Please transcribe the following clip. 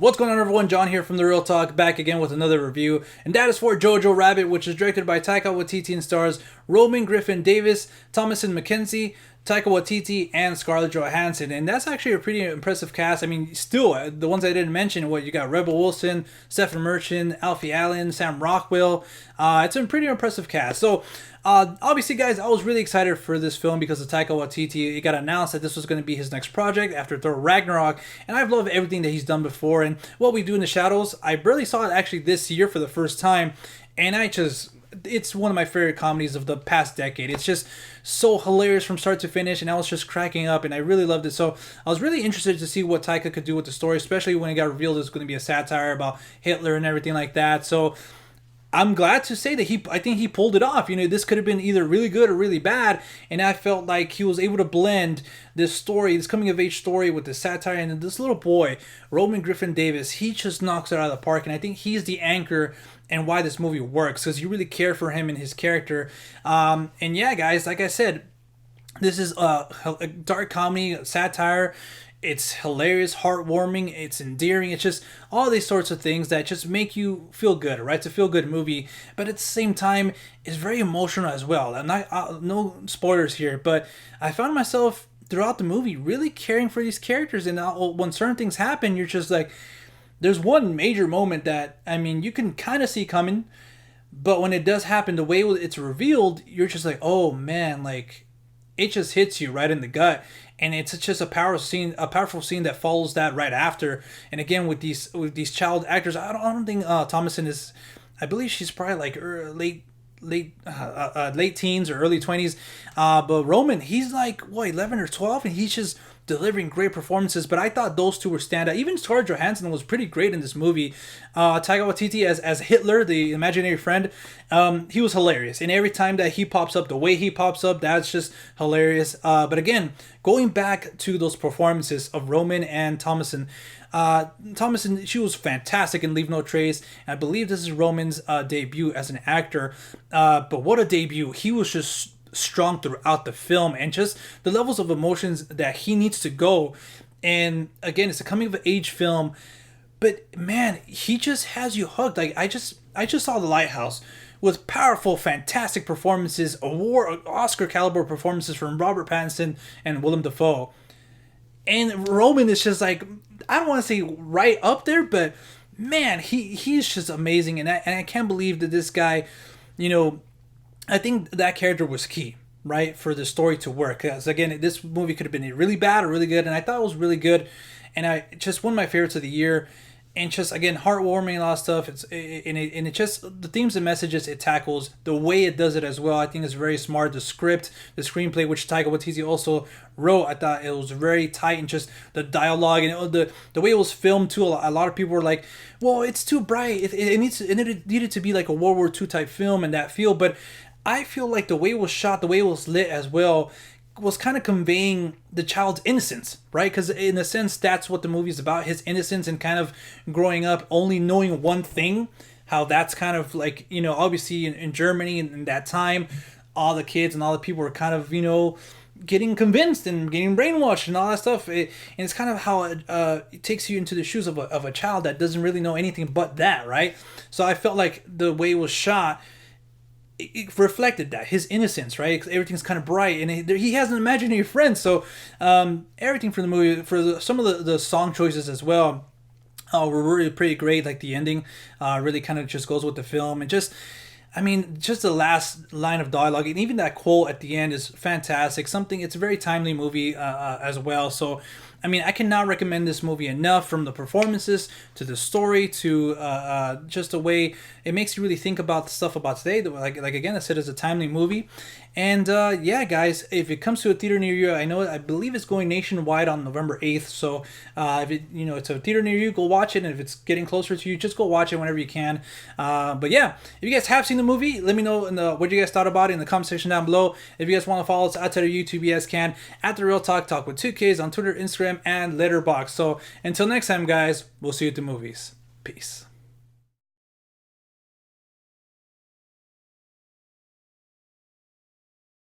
What's going on, everyone? John here from The Real Talk, back again with another review, and that is for Jojo Rabbit, which is directed by Taika Waititi and stars Roman Griffin Davis, Thomasin McKenzie, Taika Waititi, and Scarlett Johansson. And that's actually a pretty impressive cast. I mean, still, the ones I didn't mention, you got Rebel Wilson, Stephen Merchant, Alfie Allen, Sam Rockwell. It's a pretty impressive cast. So, obviously, guys, I was really excited for this film because of Taika Waititi. It got announced that this was going to be his next project after Thor Ragnarok, and I've loved everything that he's done before. And What We Do in the Shadows, I barely saw it actually this year for the first time, and it's one of my favorite comedies of the past decade. It's just so hilarious from start to finish, and I was just cracking up, and I really loved it. So I was really interested to see what Taika could do with the story, especially when it got revealed it was going to be a satire about Hitler and everything like that. So I'm glad to say that I think he pulled it off. This could have been either really good or really bad, and I felt like he was able to blend this story, this coming of age story, with the satire, and this little boy, Roman Griffin Davis. He just knocks it out of the park, and I think he's the anchor and why this movie works, because you really care for him and his character. And yeah, guys, like I said, this is a dark comedy, satire. It's hilarious, heartwarming, it's endearing. It's just all these sorts of things that just make you feel good, right? It's a feel-good movie, but at the same time, it's very emotional as well. I'm not, no spoilers here, but I found myself throughout the movie really caring for these characters, and when certain things happen, you're just like, there's one major moment that, I mean, you can kind of see coming, but when it does happen, the way it's revealed, you're just like, oh man, like, it just hits you right in the gut, and it's just a powerful scene that follows that right after. And again, with these child actors, I don't think Thomasin is, I believe she's probably like late teens or early 20s, but Roman, he's like 11 or 12, and he's just delivering great performances. But I thought those two were standout. Even Scarlett Johansson was pretty great in this movie. Taika Waititi as Hitler, the imaginary friend, he was hilarious, and every time that he pops up, the way he pops up, that's just hilarious. But again, going back to those performances of Roman and Thomasin, she was fantastic in Leave No Trace. I believe this is Roman's debut as an actor, but what a debut. He was just strong throughout the film, and just the levels of emotions that he needs to go. And again, it's a coming of age film, but man, he just has you hooked. Like, I just saw The Lighthouse with powerful, fantastic performances, Oscar caliber performances from Robert Pattinson and Willem Dafoe. And Roman is just like, I don't want to say right up there, but man, he's just amazing. And I can't believe that this guy, I think that character was key, right, for the story to work. Because again, this movie could have been really bad or really good, and I thought it was really good. And just one of my favorites of the year. And just, again, heartwarming, a lot of stuff. It just, the themes and messages it tackles, the way it does it as well, I think is very smart. The script, the screenplay, which Taika Waititi also wrote, I thought it was very tight, and just the dialogue and the way it was filmed too. A lot of people were like, well, it's too bright. It needed to be like a World War II type film and that feel. But I feel like the way it was shot, the way it was lit as well, was kind of conveying the child's innocence, right? Because in a sense, that's what the movie is about, his innocence, and kind of growing up only knowing one thing. How that's kind of like, obviously in Germany in that time, all the kids and all the people were kind of, getting convinced and getting brainwashed and all that stuff. And it's kind of how it takes you into the shoes of a child that doesn't really know anything but that, right? So I felt like the way it was shot, it reflected that, his innocence, right? Everything's kind of bright, and he has an imaginary friend. So everything for the movie, some of the song choices as well, were really pretty great. Like the ending really kind of just goes with the film, and just the last line of dialogue, and even that quote at the end is fantastic. It's a very timely movie as well. So I cannot recommend this movie enough, from the performances to the story to just the way it makes you really think about the stuff about today. Like again, I said, it's a timely movie. And yeah, guys, if it comes to a theater near you, I believe it's going nationwide on November 8th. So if it's a theater near you, go watch it. And if it's getting closer to you, just go watch it whenever you can. But yeah, if you guys have seen the movie, let me know what you guys thought about it in the comment section down below. If you guys want to follow us outside of YouTube, you guys can at The Real Talk with 2Ks on Twitter, Instagram, and Letterboxd. So until next time, guys, we'll see you at the movies. Peace.